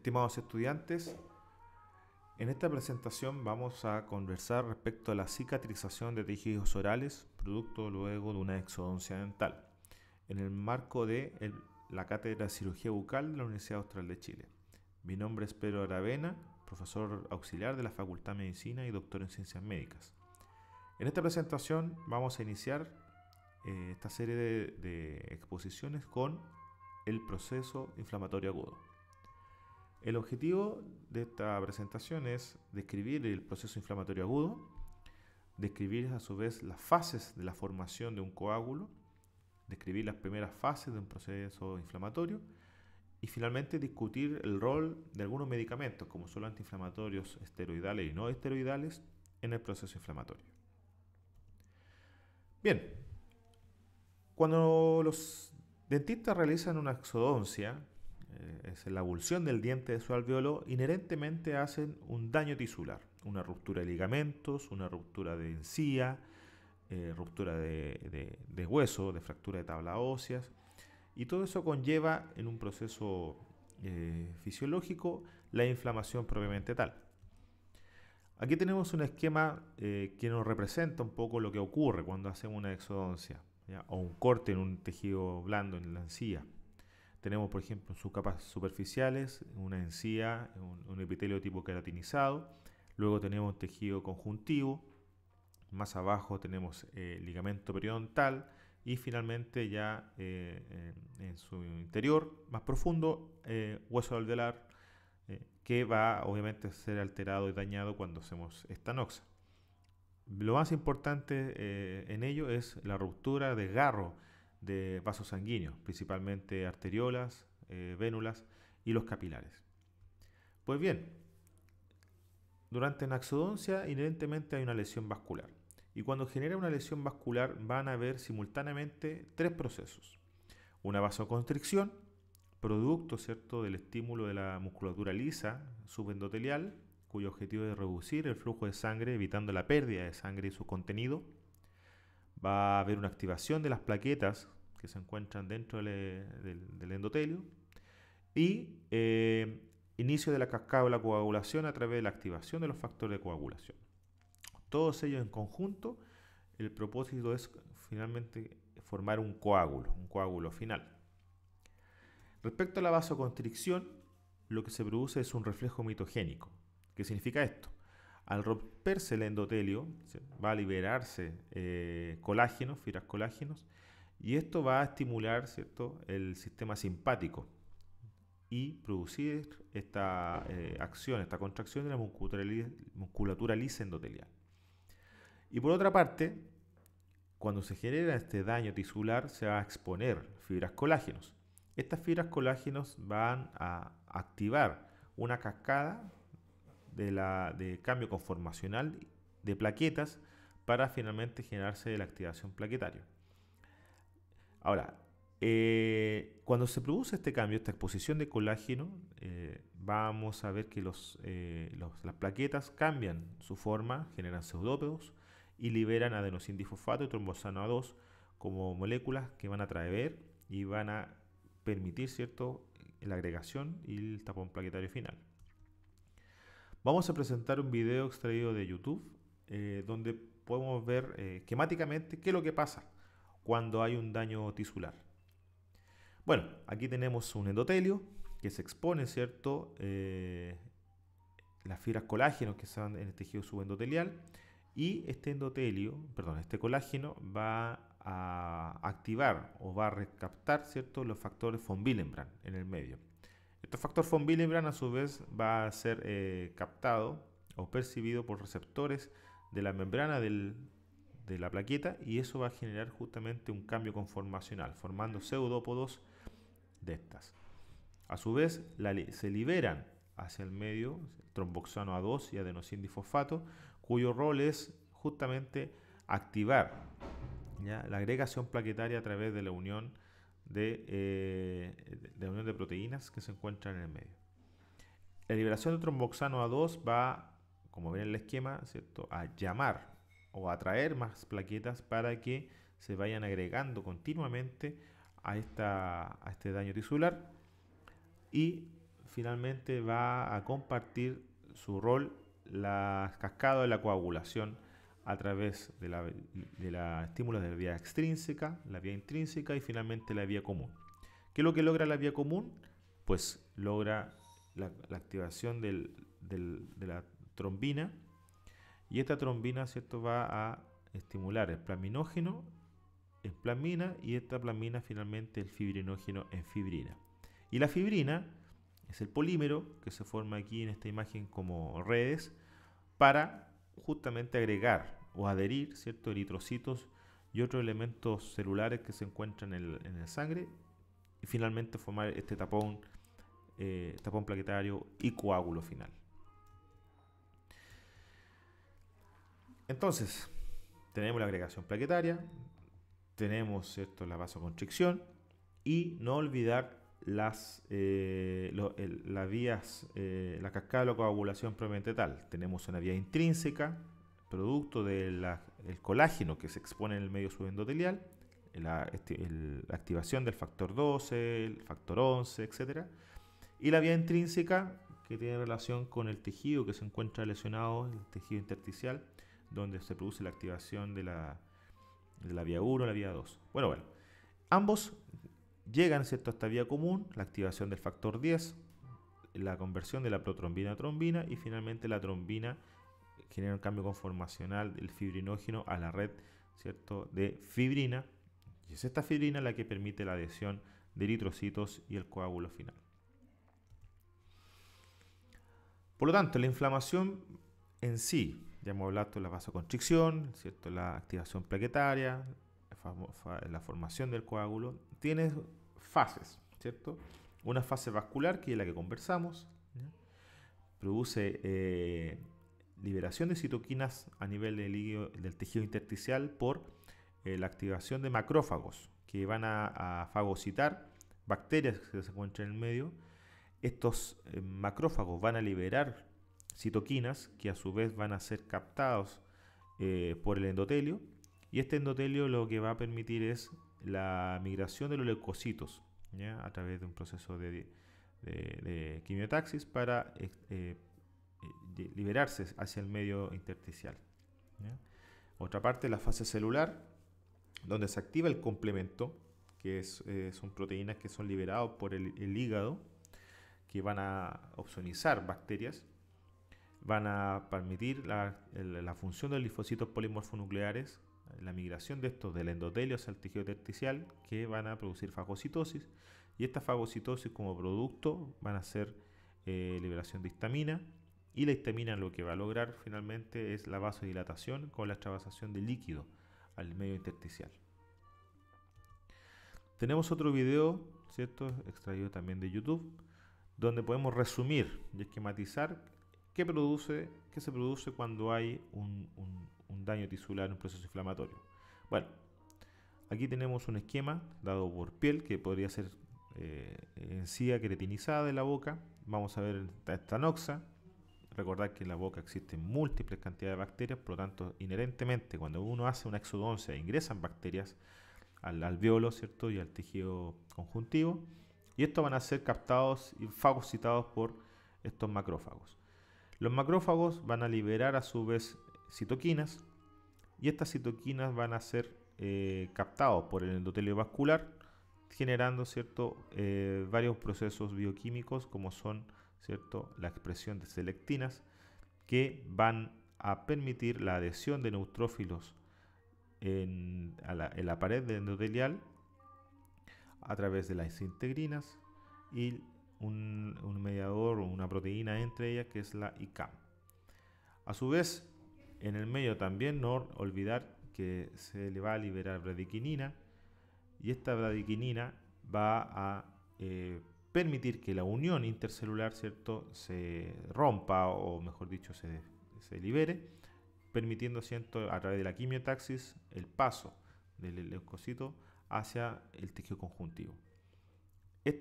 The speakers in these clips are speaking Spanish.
Estimados estudiantes, en esta presentación vamos a conversar respecto a la cicatrización de tejidos orales, producto luego de una exodoncia dental, en el marco de la Cátedra de Cirugía Bucal de la Universidad Austral de Chile. Mi nombre es Pedro Aravena, profesor auxiliar de la Facultad de Medicina y doctor en Ciencias Médicas. En esta presentación vamos a iniciar esta serie de exposiciones con el proceso inflamatorio agudo. El objetivo de esta presentación es describir el proceso inflamatorio agudo, describir a su vez las fases de la formación de un coágulo, describir las primeras fases de un proceso inflamatorio y finalmente discutir el rol de algunos medicamentos como son los antiinflamatorios esteroidales y no esteroidales en el proceso inflamatorio. Bien, cuando los dentistas realizan una exodoncia, es la abulsión del diente de su alveolo, inherentemente hacen un daño tisular, una ruptura de ligamentos, una ruptura de encía, ruptura de hueso, de fractura de tablas óseas, y todo eso conlleva en un proceso fisiológico la inflamación propiamente tal. Aquí tenemos un esquema que nos representa un poco lo que ocurre cuando hacemos una exodoncia, ¿ya? O un corte en un tejido blando en la encía. Tenemos, por ejemplo, en sus capas superficiales una encía, un epitelio tipo queratinizado. Luego tenemos tejido conjuntivo. Más abajo tenemos ligamento periodontal. Y finalmente ya en su interior, más profundo, hueso alveolar, que va obviamente a ser alterado y dañado cuando hacemos esta noxa. Lo más importante en ello es la ruptura de desgarro de vasos sanguíneos, principalmente arteriolas, vénulas y los capilares. Pues bien, durante la exodoncia inherentemente hay una lesión vascular. Y cuando genera una lesión vascular van a haber simultáneamente tres procesos. Una vasoconstricción, producto, ¿cierto?, del estímulo de la musculatura lisa subendotelial, cuyo objetivo es reducir el flujo de sangre evitando la pérdida de sangre y su contenido. Va a haber una activación de las plaquetas que se encuentran dentro del endotelio y inicio de la cascada de la coagulación a través de la activación de los factores de coagulación. Todos ellos en conjunto, el propósito es finalmente formar un coágulo final. Respecto a la vasoconstricción, lo que se produce es un reflejo mitogénico. ¿Qué significa esto? Al romperse el endotelio, va a liberarse colágenos, fibras colágenos, y esto va a estimular, ¿cierto?, el sistema simpático y producir esta acción, esta contracción de la musculatura lisa endotelial. Y por otra parte, cuando se genera este daño tisular, se va a exponer fibras colágenos. Estas fibras colágenos van a activar una cascada de cambio conformacional de plaquetas para finalmente generarse la activación plaquetaria. Ahora, cuando se produce este cambio, esta exposición de colágeno, vamos a ver que las plaquetas cambian su forma, generan pseudópodos y liberan adenosindifosfato y trombosano A2 como moléculas que van a atraer y van a permitir, ¿cierto?, la agregación y el tapón plaquetario final. Vamos a presentar un video extraído de YouTube donde podemos ver esquemáticamente qué es lo que pasa cuando hay un daño tisular. Bueno, aquí tenemos un endotelio que se expone, ¿cierto?, las fibras colágenos que están en el tejido subendotelial y este colágeno va a activar o va a recaptar, ¿cierto?, los factores von Willebrand en el medio. Este factor von Willebrand a su vez va a ser captado o percibido por receptores de la membrana de la plaqueta y eso va a generar justamente un cambio conformacional, formando pseudópodos de estas. A su vez se liberan hacia el medio tromboxano A2 y adenosindifosfato, cuyo rol es justamente activar, ¿ya?, la agregación plaquetaria a través de la unión de proteínas que se encuentran en el medio. La liberación de tromboxano A2 va, como ven en el esquema, ¿cierto?, a llamar o a atraer más plaquetas para que se vayan agregando continuamente a este daño tisular y finalmente va a compartir su rol la cascada de la coagulación a través de la estímulos de la vía extrínseca, la vía intrínseca y finalmente la vía común. ¿Qué es lo que logra la vía común? Pues logra la activación de la trombina, y esta trombina, ¿cierto?, va a estimular el plaminógeno en plasmina y esta plasmina finalmente el fibrinógeno en fibrina. Y la fibrina es el polímero que se forma aquí en esta imagen como redes para justamente agregar o adherir, ¿cierto?, eritrocitos y otros elementos celulares que se encuentran en el sangre y finalmente formar este tapón plaquetario y coágulo final. Entonces, tenemos la agregación plaquetaria, tenemos, ¿cierto?, la vasoconstricción y no olvidar las vías, la cascada de la coagulación propiamente tal. Tenemos una vía intrínseca, producto del colágeno que se expone en el medio subendotelial, la activación del factor 12, el factor 11, etc. Y la vía intrínseca que tiene relación con el tejido que se encuentra lesionado, el tejido intersticial, donde se produce la activación de la vía 1 a la vía 2. Bueno, ambos llegan, ¿cierto?, a esta vía común, la activación del factor 10, la conversión de la protrombina a trombina y finalmente la trombina genera un cambio conformacional del fibrinógeno a la red, ¿cierto?, de fibrina, y es esta fibrina la que permite la adhesión de eritrocitos y el coágulo final. Por lo tanto, la inflamación en sí, ya hemos hablado de la vasoconstricción, ¿cierto?, la activación plaquetaria, la formación del coágulo, tiene fases, ¿cierto? Una fase vascular, que es la que conversamos, ¿ya? Produce liberación de citoquinas a nivel del tejido intersticial por la activación de macrófagos que van a fagocitar bacterias que se encuentran en el medio. Estos macrófagos van a liberar citoquinas que a su vez van a ser captados por el endotelio, y este endotelio lo que va a permitir es la migración de los leucocitos, ¿ya?, a través de un proceso de quimiotaxis para liberarse hacia el medio intersticial, ¿ya? Otra parte, la fase celular, donde se activa el complemento, que son proteínas que son liberadas por el hígado, que van a opsonizar bacterias, van a permitir la función de los linfocitos polimorfonucleares, la migración de estos del endotelio hacia el tejido intersticial, que van a producir fagocitosis, y esta fagocitosis como producto van a hacer liberación de histamina, y la histamina lo que va a lograr finalmente es la vasodilatación con la extravasación de líquido al medio intersticial. Tenemos otro video, ¿cierto?, extraído también de YouTube, donde podemos resumir y esquematizar qué se produce cuando hay un daño tisular en un proceso inflamatorio. Bueno, aquí tenemos un esquema dado por piel que podría ser encía queratinizada de la boca. Vamos a ver esta noxa. Recordar que en la boca existen múltiples cantidades de bacterias, por lo tanto, inherentemente, cuando uno hace una exodoncia, ingresan bacterias al alvéolo, ¿cierto?, y al tejido conjuntivo, y estos van a ser captados y fagocitados por estos macrófagos. Los macrófagos van a liberar a su vez citoquinas, y estas citoquinas van a ser captados por el endotelio vascular, generando, ¿cierto?, varios procesos bioquímicos, como son, ¿cierto?, la expresión de selectinas, que van a permitir la adhesión de neutrófilos en la pared endotelial a través de las integrinas y un mediador o una proteína entre ellas, que es la ICAM. A su vez, en el medio también no olvidar que se le va a liberar bradiquinina, y esta bradiquinina va a permitir que la unión intercelular, ¿cierto?, se rompa, o mejor dicho, se libere, permitiendo, ¿cierto?, a través de la quimiotaxis el paso del leucocito hacia el tejido conjuntivo. El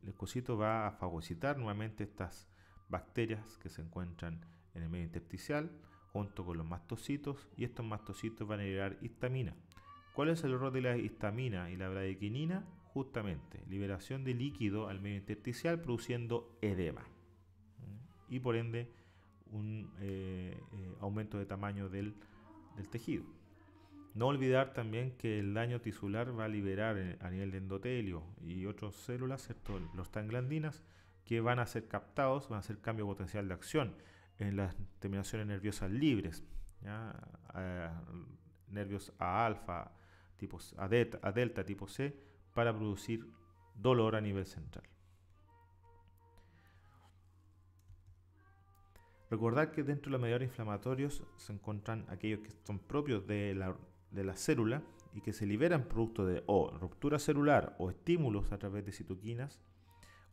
leucocito va a fagocitar nuevamente estas bacterias que se encuentran en el medio intersticial junto con los mastocitos, y estos mastocitos van a liberar histamina. ¿Cuál es el rol de la histamina y la bradiquinina? justamente liberación de líquido al medio intersticial produciendo edema y por ende un aumento de tamaño del tejido. No olvidar también que el daño tisular va a liberar a nivel de endotelio y otras células, ¿cierto?, los glandinas que van a ser captados, van a hacer cambio potencial de acción en las terminaciones nerviosas libres, ¿ya? Nervios A alfa, tipo a delta tipo C, para producir dolor a nivel central. Recordar que dentro de los mediadores inflamatorios se encuentran aquellos que son propios de la célula y que se liberan producto de o ruptura celular o estímulos a través de citoquinas,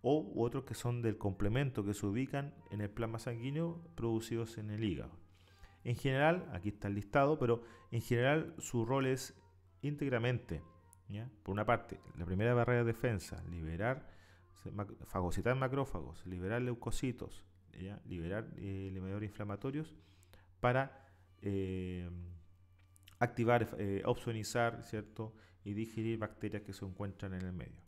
o otros que son del complemento que se ubican en el plasma sanguíneo producidos en el hígado. En general, aquí está el listado, pero en general su rol es íntegramente, ¿ya? Por una parte, la primera barrera de defensa, fagocitar macrófagos, liberar leucocitos, ¿ya? Liberar mediadores inflamatorios para activar, opsonizar, ¿cierto?, y digerir bacterias que se encuentran en el medio.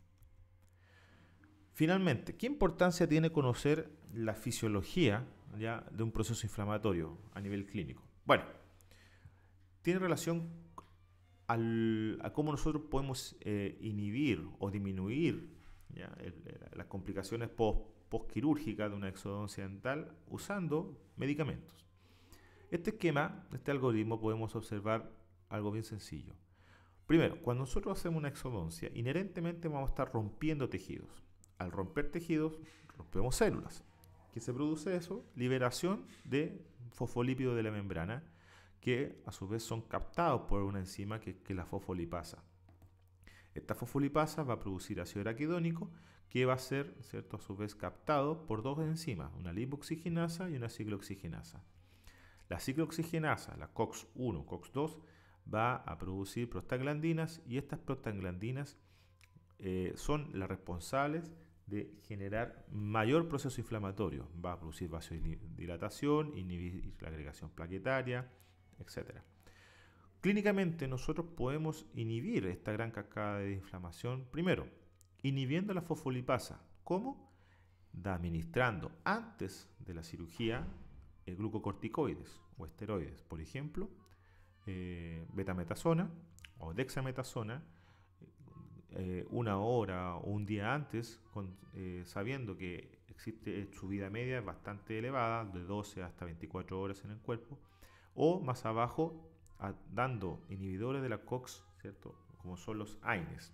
Finalmente, ¿qué importancia tiene conocer la fisiología, ¿ya?, de un proceso inflamatorio a nivel clínico? Bueno, tiene relación a cómo nosotros podemos inhibir o disminuir, ¿ya?, las complicaciones postquirúrgicas de una exodoncia dental usando medicamentos. Este esquema, este algoritmo, podemos observar algo bien sencillo. Primero, cuando nosotros hacemos una exodoncia, inherentemente vamos a estar rompiendo tejidos. Al romper tejidos, rompemos células. ¿Qué se produce eso? Liberación de fosfolípidos de la membrana, que a su vez son captados por una enzima que es la fosfolipasa. Esta fosfolipasa va a producir ácido araquidónico, que va a ser, ¿cierto?, a su vez captado por dos enzimas, una lipoxigenasa y una ciclooxigenasa. La ciclooxigenasa, la COX-1, COX-2, va a producir prostaglandinas y estas prostaglandinas son las responsables de generar mayor proceso inflamatorio. Va a producir vasodilatación, inhibir la agregación plaquetaria, etc. Clínicamente nosotros podemos inhibir esta gran cascada de inflamación, primero, inhibiendo la fosfolipasa. ¿Cómo? Administrando antes de la cirugía glucocorticoides o esteroides, por ejemplo, betametasona o dexametasona, una hora o un día antes, sabiendo que existe su vida media bastante elevada, de 12 hasta 24 horas en el cuerpo, o más abajo, dando inhibidores de la COX, ¿cierto?, como son los AINES,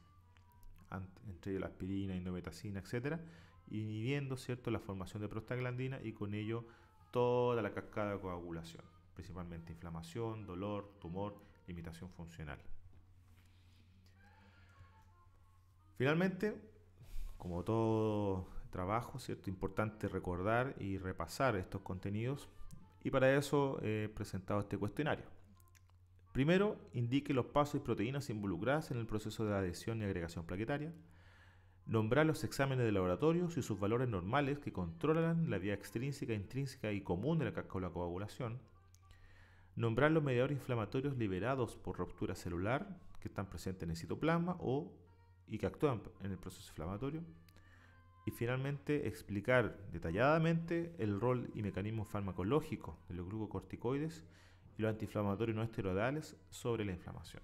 entre ellos la aspirina, indometacina, etc., inhibiendo, ¿cierto?, la formación de prostaglandina y con ello toda la cascada de coagulación, principalmente inflamación, dolor, tumor, limitación funcional. Finalmente, como todo trabajo, ¿cierto?, importante recordar y repasar estos contenidos, y para eso he presentado este cuestionario. Primero, indique los pasos y proteínas involucradas en el proceso de adhesión y agregación plaquetaria. Nombrar los exámenes de laboratorio y sus valores normales que controlan la vía extrínseca, intrínseca y común de la cascada de la coagulación. Nombrar los mediadores inflamatorios liberados por ruptura celular que están presentes en el citoplasma y que actúan en el proceso inflamatorio. Y finalmente, explicar detalladamente el rol y mecanismo farmacológico de los glucocorticoides y los antiinflamatorios no esteroidales sobre la inflamación.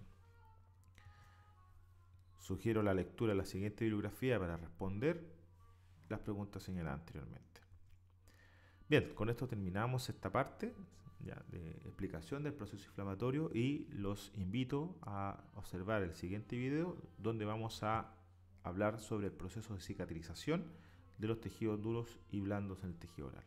Sugiero la lectura de la siguiente bibliografía para responder las preguntas señaladas anteriormente. Bien, con esto terminamos esta parte ya de explicación del proceso inflamatorio y los invito a observar el siguiente video donde vamos a hablar sobre el proceso de cicatrización de los tejidos duros y blandos en el tejido oral.